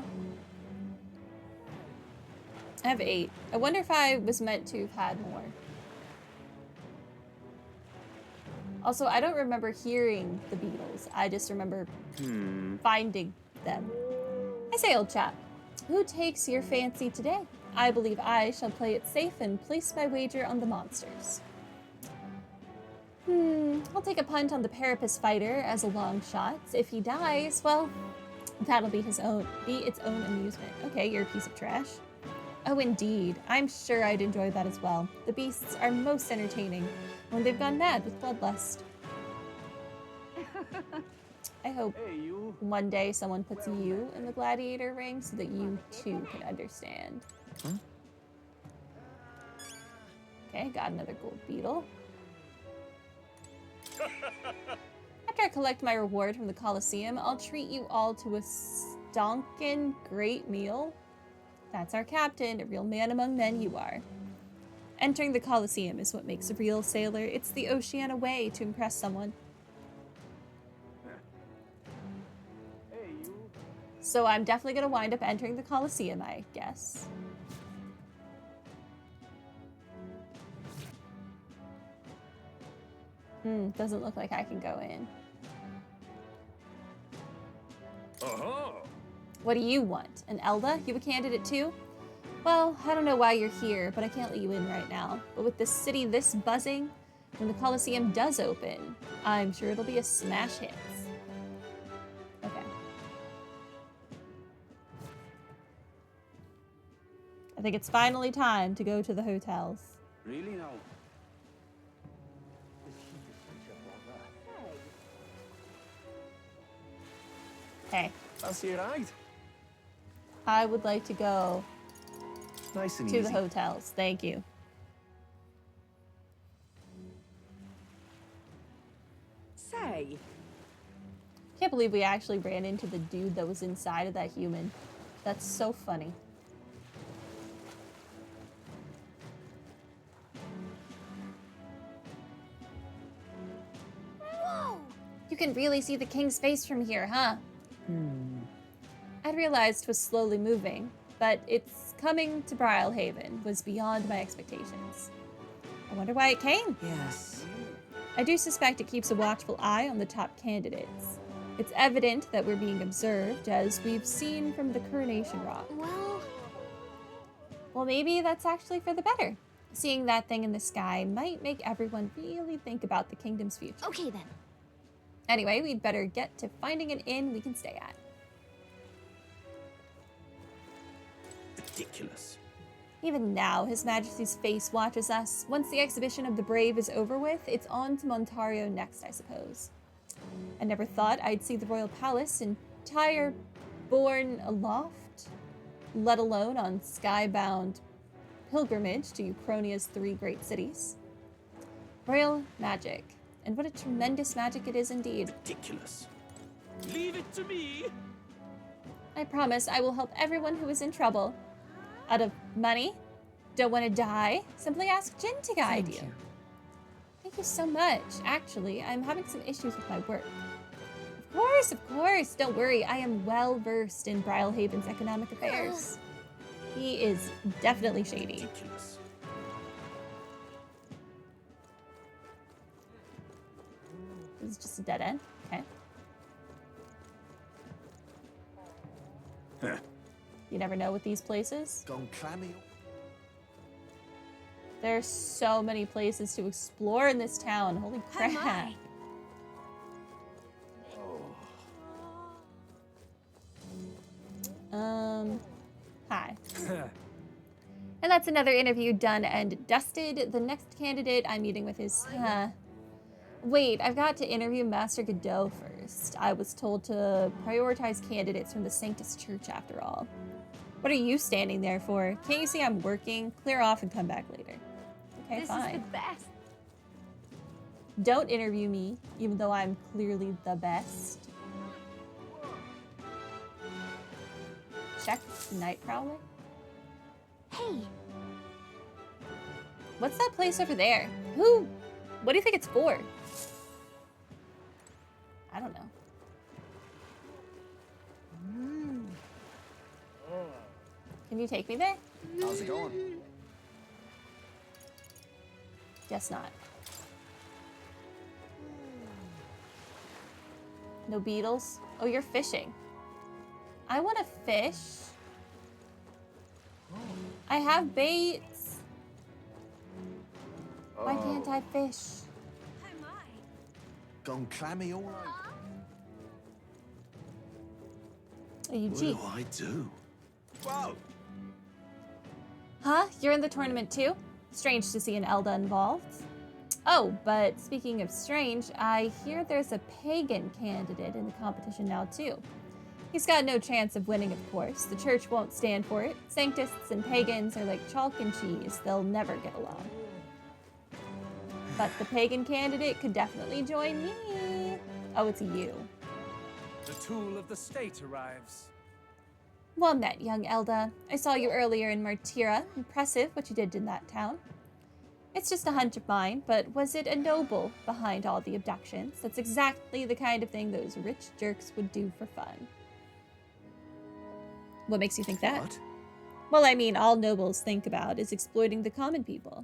go. I have 8. I wonder if I was meant to have had more. Also, I don't remember hearing the beetles. I just remember finding them. I say, old chap, who takes your fancy today? I believe I shall play it safe and place my wager on the monsters. I'll take a punt on the Parapus fighter as a long shot. If he dies, well, that'll be its own amusement. Okay, you're a piece of trash. Oh, indeed. I'm sure I'd enjoy that as well. The beasts are most entertaining when they've gone mad with bloodlust. I hope one day someone puts you in the gladiator ring so that you too can understand. Okay, got another gold beetle. After I collect my reward from the Colosseum, I'll treat you all to a stonkin' great meal. That's our captain, a real man among men you are. Entering the Colosseum is what makes a real sailor. It's the Oceania way to impress someone. So I'm definitely going to wind up entering the Colosseum, I guess. Doesn't look like I can go in. What do you want? An Elda? You a candidate too? Well, I don't know why you're here, but I can't let you in right now. But with the city this buzzing, when the Colosseum does open, I'm sure it'll be a smash hit. Okay. I think it's finally time to go to the hotels. Really now? Hey. Fancy a ride? I would like to go Nice and to easy. the hotels. Thank you. Say. Can't believe we actually ran into the dude that was inside of that human. That's so funny. Whoa! You can really see the king's face from here, huh? I'd realized 'twas slowly moving, but its coming to Brylehaven was beyond my expectations. I wonder why it came. Yes. I do suspect it keeps a watchful eye on the top candidates. It's evident that we're being observed, as we've seen from the coronation rock. Well, maybe that's actually for the better. Seeing that thing in the sky might make everyone really think about the kingdom's future. Okay then. Anyway, we'd better get to finding an inn we can stay at. Ridiculous. Even now, His Majesty's face watches us. Once the exhibition of the brave is over with, it's on to Montario next, I suppose. I never thought I'd see the royal palace entire borne aloft, let alone on skybound pilgrimage to Eucronia's 3 great cities. Royal magic. And what a tremendous magic it is indeed. Ridiculous. Leave it to me. I promise I will help everyone who is in trouble. Out of money? Don't want to die? Simply ask Jin to guide you. Thank you so much. Actually, I'm having some issues with my work. Of course. Don't worry. I am well versed in Brylehaven's economic affairs. He is definitely shady. Ridiculous. This is just a dead end. Okay. You never know with these places. Gone clammy. There's so many places to explore in this town. Holy crap. my. Hi. And that's another interview done and dusted. The next candidate I'm meeting with is, wait, I've got to interview Master Godot first. I was told to prioritize candidates from the Sanctus Church after all. What are you standing there for? Can't you see I'm working? Clear off and come back later. Okay, This fine. is the best. Don't interview me, even though I'm clearly the best. Check Night Prowler. Hey, What's that place over there? Who? What do you think it's for? I don't know. Can you take me there? How's it going? Guess not. No beetles? Oh, you're fishing. I want to fish. I have baits. Why can't I fish? Gone clammy all right. Oh, you What cheat. do I do? Whoa! Huh? You're in the tournament too? Strange to see an Elda involved. Oh, but speaking of strange, I hear there's a pagan candidate in the competition now too. He's got no chance of winning, of course. The church won't stand for it. Sanctists and pagans are like chalk and cheese. They'll never get along. But the pagan candidate could definitely join me. Oh, it's you. The tool of the state arrives. Well met, young Elda. I saw you earlier in Martira. Impressive what you did in that town. It's just a hunch of mine, but was it a noble behind all the abductions? That's exactly the kind of thing those rich jerks would do for fun. What makes you think that? What? Well, I mean, all nobles think about is exploiting the common people.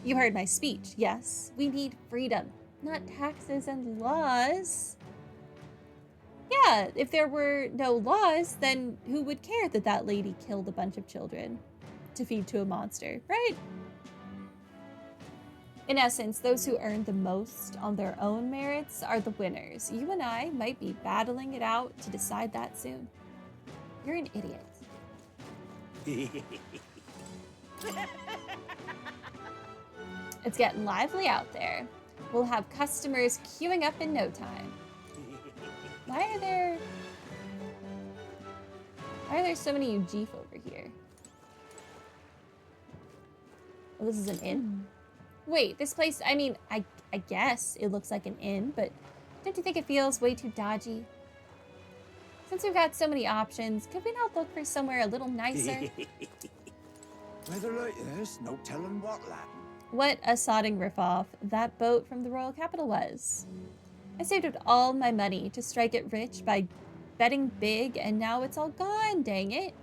You heard my speech, yes. We need freedom, not taxes and laws. Yeah, if there were no laws, then who would care that that lady killed a bunch of children to feed to a monster, right? In essence, those who earn the most on their own merits are the winners. You and I might be battling it out to decide that soon. You're an idiot. It's getting lively out there. We'll have customers queuing up in no time. Why are there so many Ujif over here? Oh, this is an inn? Wait, this place, I mean, I guess it looks like an inn, but don't you think it feels way too dodgy? Since we've got so many options, could we not look for somewhere a little nicer? Weather like this, no telling what'll happen. What a sodding ripoff that boat from the royal capital was. I saved up all my money to strike it rich by betting big, and now it's all gone, dang it.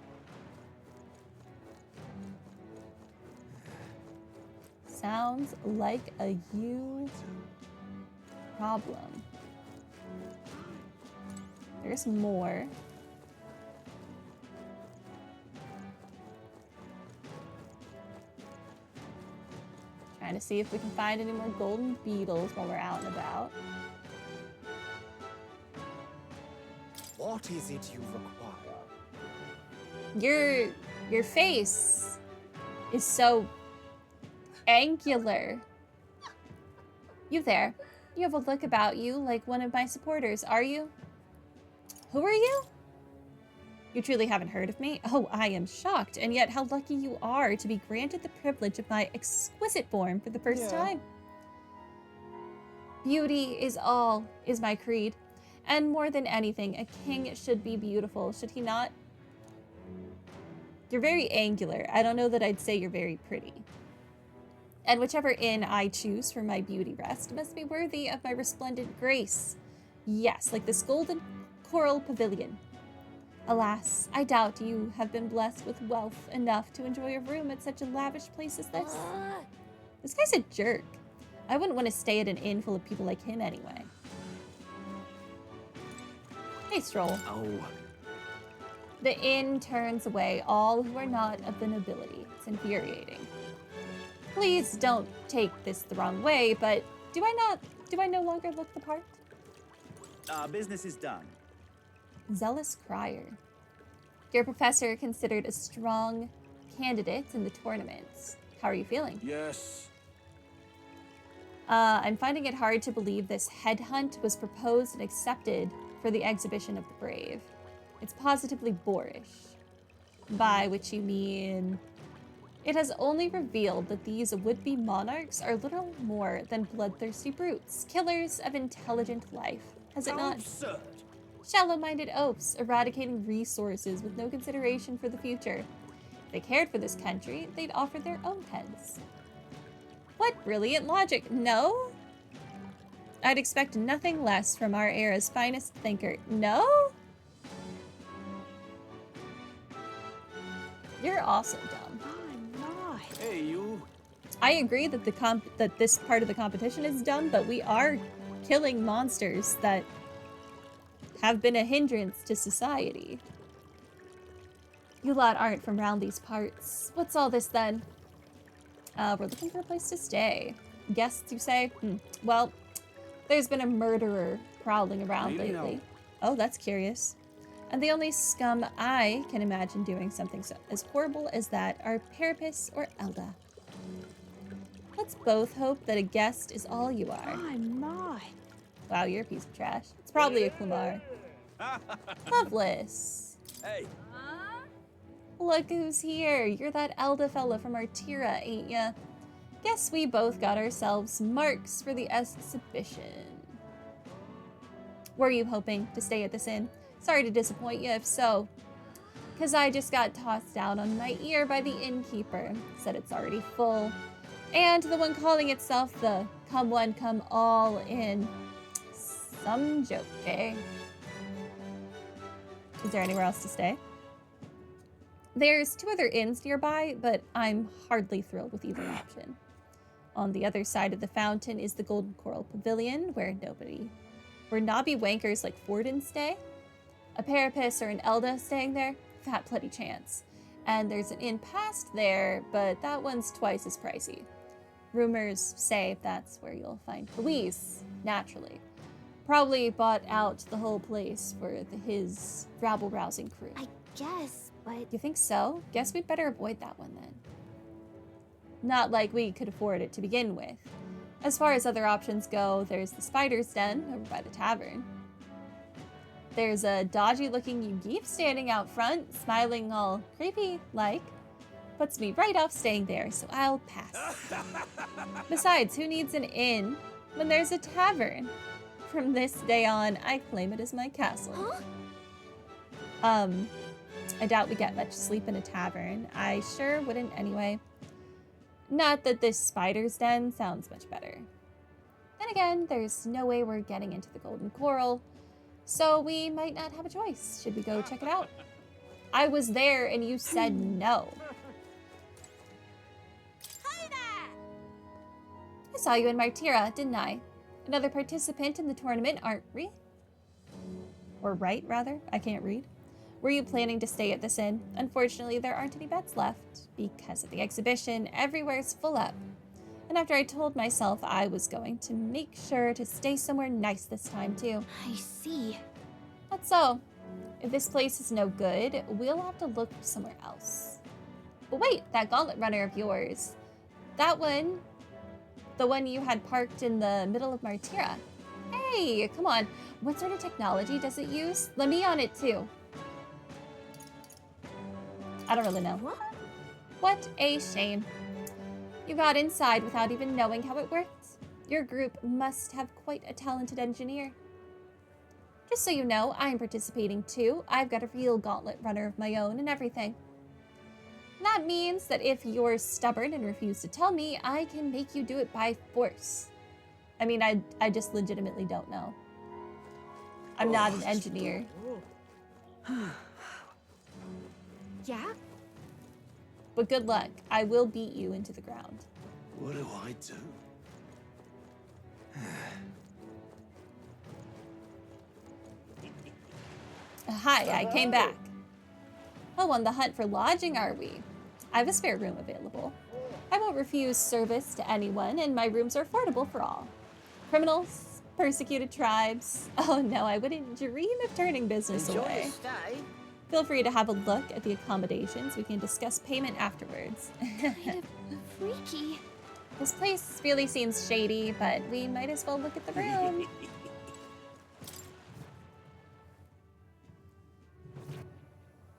Sounds like a you problem. There's more. Trying to see if we can find any more golden beetles while we're out and about. What is it you require? Your face is so angular. You there. You have a look about you like one of my supporters, are you? Who are you? You truly haven't heard of me? Oh, I am shocked, and yet how lucky you are to be granted the privilege of my exquisite form for the first time. Beauty is my creed. And more than anything, a king should be beautiful, should he not? You're very angular. I don't know that I'd say you're very pretty. And whichever inn I choose for my beauty rest must be worthy of my resplendent grace. Yes, like this golden coral pavilion. Alas, I doubt you have been blessed with wealth enough to enjoy a room at such a lavish place as this. This guy's a jerk. I wouldn't want to stay at an inn full of people like him anyway. Hey, Stroll. Oh. The inn turns away all who are not of the nobility. It's infuriating. Please don't take this the wrong way, but do I no longer look the part? Business is done. Zealous crier. Your professor considered a strong candidate in the tournament. How are you feeling? Yes. I'm finding it hard to believe this headhunt was proposed and accepted for the exhibition of the brave. It's positively boorish. By which you mean... It has only revealed that these would-be monarchs are little more than bloodthirsty brutes, killers of intelligent life. Has it not? Absurd. Shallow-minded oafs, eradicating resources with no consideration for the future. If they cared for this country, they'd offer their own heads. What brilliant logic, no? I'd expect nothing less from our era's finest thinker, no? You're also dumb. My. Hey, you. I agree that that this part of the competition is dumb, but we are killing monsters that have been a hindrance to society. You lot aren't from round these parts. What's all this then? We're looking for a place to stay. Guests, you say? Well, there's been a murderer prowling around lately. Oh, that's curious. And the only scum I can imagine doing something as horrible as that are Parapis or Elda. Let's both hope that a guest is all you are. My. Wow, you're a piece of trash. It's probably a Kumar. Loveless. Hey. Look who's here. You're that Elda fella from Artira, ain't ya? Guess we both got ourselves marks for the exhibition. Were you hoping to stay at this inn? Sorry to disappoint you if so. Cause I just got tossed out on my ear by the innkeeper. Said it's already full. And the one calling itself the come one, come all in. Some joke, eh? Is there anywhere else to stay? There's 2 other inns nearby, but I'm hardly thrilled with either option. On the other side of the fountain is the Golden Coral Pavilion, where knobby wankers like Forden stay. A Parapis or an Elda staying there? Fat bloody chance. And there's an inn past there, but that one's twice as pricey. Rumors say that's where you'll find Louise, naturally. Probably bought out the whole place for his rabble-rousing crew. I guess, but You think so? Guess we'd better avoid that one then. Not like we could afford it to begin with. As far as other options go, there's the Spider's Den over by the tavern. There's a dodgy-looking Yugeef standing out front, smiling all creepy-like. Puts me right off staying there, so I'll pass. Besides, who needs an inn when there's a tavern? From this day on, I claim it as my castle. huh? I doubt we get much sleep in a tavern. I sure wouldn't anyway. Not that this Spider's Den sounds much better. Then again, there's no way we're getting into the Golden Coral, so we might not have a choice. Should we go check it out? I was there and you said no. Hi there! I saw you in Martira, didn't I? Another participant in the tournament, aren't we? Or right, rather. I can't read. Were you planning to stay at this inn? Unfortunately, there aren't any beds left. Because of the exhibition, everywhere's full up. And after I told myself I was going to make sure to stay somewhere nice this time, too. I see. That's so. If this place is no good, we'll have to look somewhere else. But wait, that Gauntlet runner of yours. That one, the one you had parked in the middle of Martira. Hey, come on. What sort of technology does it use? Let me on it, too. I don't really know. What a shame. You got inside without even knowing how it worked. Your group must have quite a talented engineer. Just so you know, I'm participating too. I've got a real Gauntlet runner of my own and everything. That means that if you're stubborn and refuse to tell me, I can make you do it by force. I mean, I just legitimately don't know. I'm not an engineer. Yeah? But good luck. I will beat you into the ground. What do I do? Hi, I came back. Oh, on the hunt for lodging, are we? I have a spare room available. I won't refuse service to anyone, and my rooms are affordable for all. Criminals, persecuted tribes. Oh no, I wouldn't dream of turning business away. Feel free to have a look at the accommodations. We can discuss payment afterwards. Kind of freaky. This place really seems shady, but we might as well look at the room.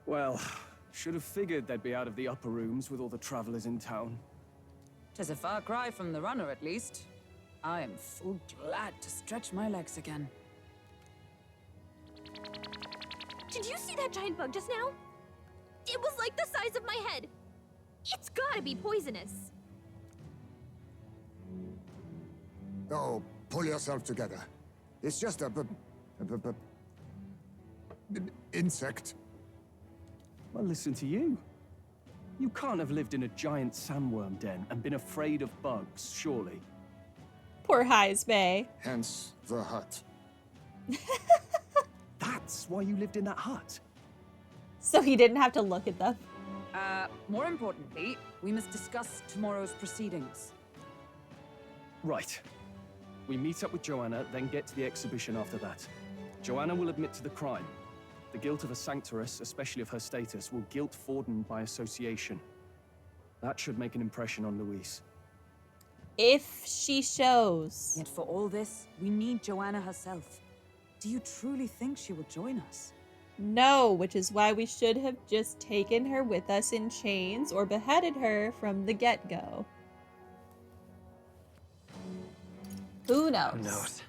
Well, should have figured they'd be out of the upper rooms with all the travelers in town. 'Tis a far cry from the runner, at least. I am full glad to stretch my legs again. Did you see that giant bug just now? It was like the size of my head. It's gotta be poisonous. Oh, pull yourself together. It's just insect. Well, listen to you. You can't have lived in a giant sandworm den and been afraid of bugs, surely. Poor Heismay. Hence the hut. That's why you lived in that hut. So he didn't have to look at them. More importantly, we must discuss tomorrow's proceedings. Right. We meet up with Joanna, then get to the exhibition after that. Joanna will admit to the crime. The guilt of a sanctoress, especially of her status, will guilt Bardon by association. That should make an impression on Louise. If she shows. Yet for all this, we need Joanna herself. Do you truly think she will join us? No, which is why we should have just taken her with us in chains or beheaded her from the get-go. Who knows? Who knows?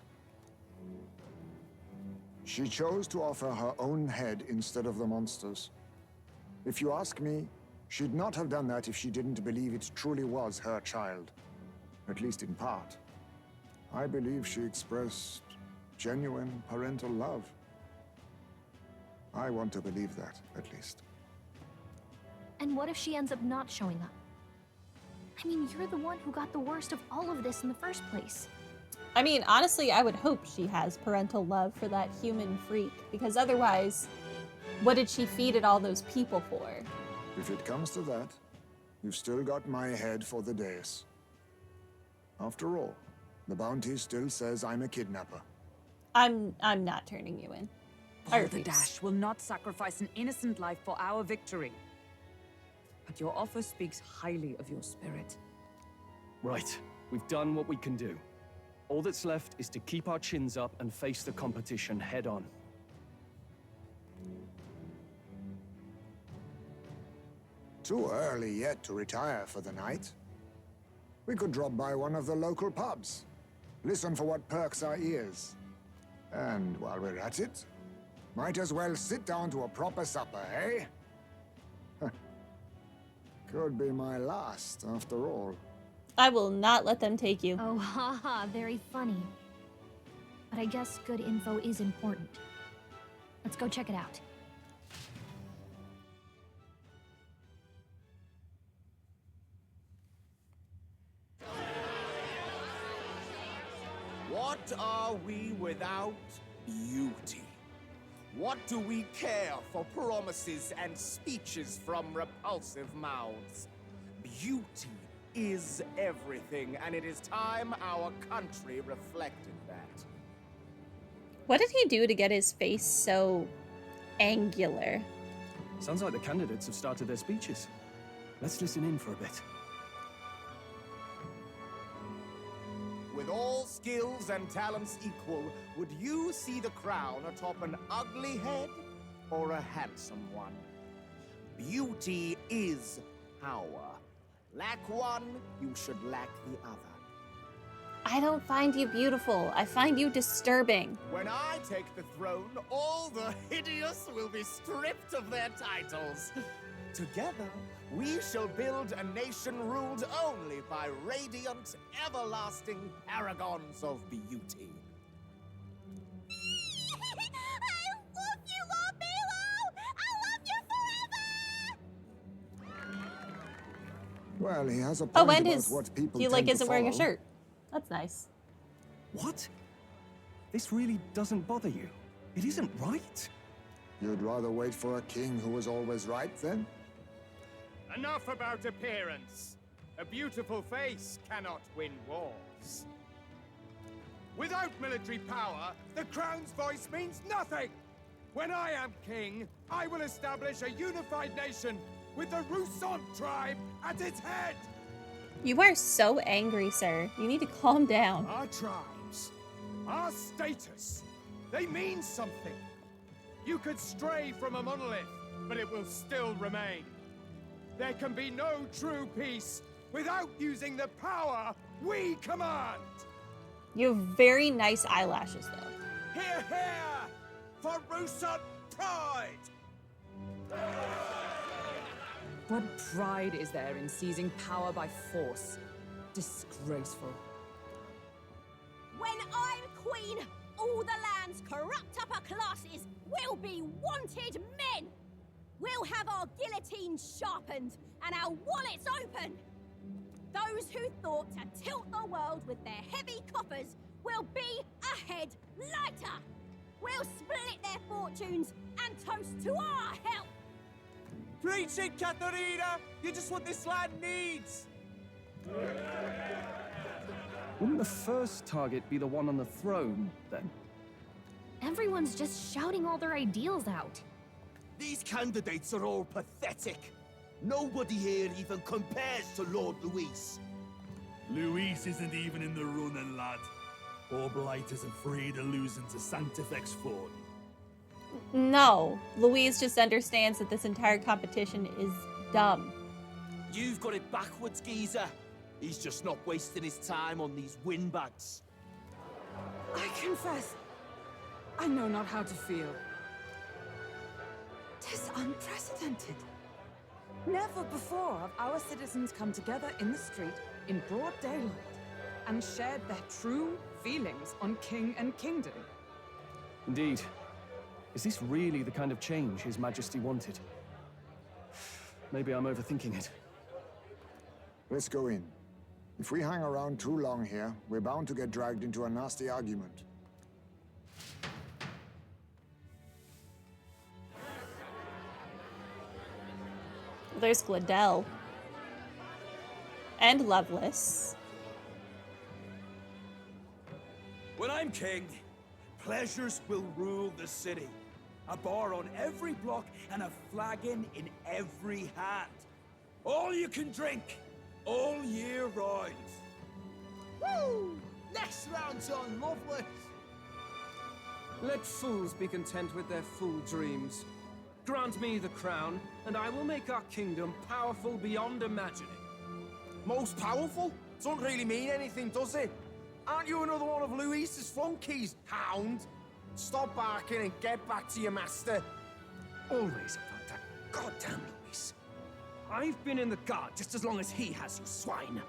She chose to offer her own head instead of the monster's. If you ask me, she'd not have done that if she didn't believe it truly was her child. At least in part. I believe she expressed genuine parental love. I want to believe that, at least. And what if she ends up not showing up? I mean, you're the one who got the worst of all of this in the first place. I mean, honestly, I would hope she has parental love for that human freak, because otherwise, what did she feed it all those people for? If it comes to that, you've still got my head for the dais. After all, the bounty still says I'm a kidnapper. I'm not turning you in. I refuse. Balderdash will not sacrifice an innocent life for our victory. But your offer speaks highly of your spirit. Right. We've done what we can do. All that's left is to keep our chins up and face the competition head on. Too early yet to retire for the night. We could drop by one of the local pubs. Listen for what perks our ears. And while we're at it, might as well sit down to a proper supper, eh? Could be my last, after all. I will not let them take you. Oh, haha, very funny. But I guess good info is important. Let's go check it out. What are we without beauty? What do we care for promises and speeches from repulsive mouths? Beauty is everything, and it is time our country reflected that. What did he do to get his face so angular? Sounds like the candidates have started their speeches. Let's listen in for a bit. With all skills and talents equal, would you see the crown atop an ugly head or a handsome one? Beauty is power. Lack one, you should lack the other. I don't find you beautiful. I find you disturbing. When I take the throne, all the hideous will be stripped of their titles. Together, we shall build a nation ruled only by radiant, everlasting paragons of beauty. I love you, Lobilo! I love you forever! Well, he has a point Oh, and about his what people he tend to isn't wearing a follow. shirt. That's nice. What? This really doesn't bother you? It isn't right? You'd rather wait for a king who was always right, then? Enough about appearance. A beautiful face cannot win wars. Without military power, the crown's voice means nothing! When I am king, I will establish a unified nation with the Roussan tribe at its head! You are so angry, sir. You need to calm down. Our tribes, our status, they mean something. You could stray from a monolith, but it will still remain. There can be no true peace without using the power we command! You have very nice eyelashes, though. Hear, hear! For Roussan pride! What pride is there in seizing power by force? Disgraceful. When I'm queen, all the land's corrupt upper classes will be wanted men! we'll have our guillotines sharpened and our wallets open. Those who thought to tilt the world with their heavy coffers will be a head lighter. We'll split their fortunes and toast to our help. Preach it, Katharina! You're just what this land needs! Wouldn't the first target be the one on the throne, then? Everyone's just shouting all their ideals out. These candidates are all pathetic. Nobody here even compares to Lord Luis. Luis isn't even in the running, lad. Poor Blight is afraid of losing to Sanctifex Ford. No, Louise just understands that this entire competition is dumb. You've got it backwards, geezer. He's just not wasting his time on these windbags. I confess, I know not how to feel. 'Tis unprecedented. Never before have our citizens come together in the street in broad daylight and shared their true feelings on king and kingdom. Indeed. Is this really the kind of change His Majesty wanted? Maybe I'm overthinking it. Let's go in. If we hang around too long here, we're bound to get dragged into a nasty argument. There's Gladell. And Lovelace. When I'm king, pleasures will rule the city. A bar on every block and a flagon in every hand. All you can drink, all year round. Woo! Next round's on Lovelace. Let fools be content with their fool dreams. Grant me the crown, and I will make our kingdom powerful beyond imagining. Most powerful? Doesn't really mean anything, does it? Aren't you another one of Luis's flunkies, hound? Stop barking and get back to your master. Always about that goddamn Luis. I've been in the guard just as long as he has, you swine.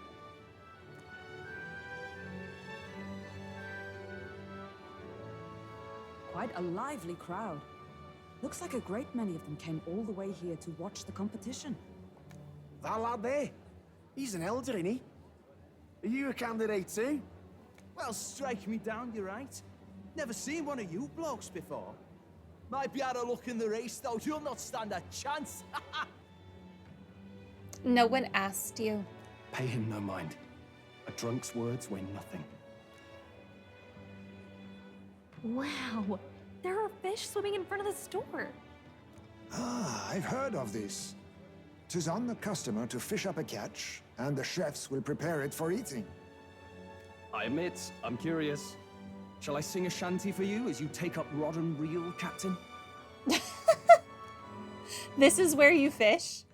Quite a lively crowd. Looks like a great many of them came all the way here to watch the competition. That lad there, he's an elder, isn't he? Are you a candidate too? Well, strike me down, you're right. Never seen one of you blokes before. Might be out of luck in the race, though. You'll not stand a chance. No one asked you. Pay him no mind. A drunk's words weigh nothing. Wow, there are fish swimming in front of the store. Ah, I've heard of this. 'Tis on the customer to fish up a catch, and the chefs will prepare it for eating. I admit, I'm curious. Shall I sing a shanty for you as you take up rod and reel, Captain? This is where you fish?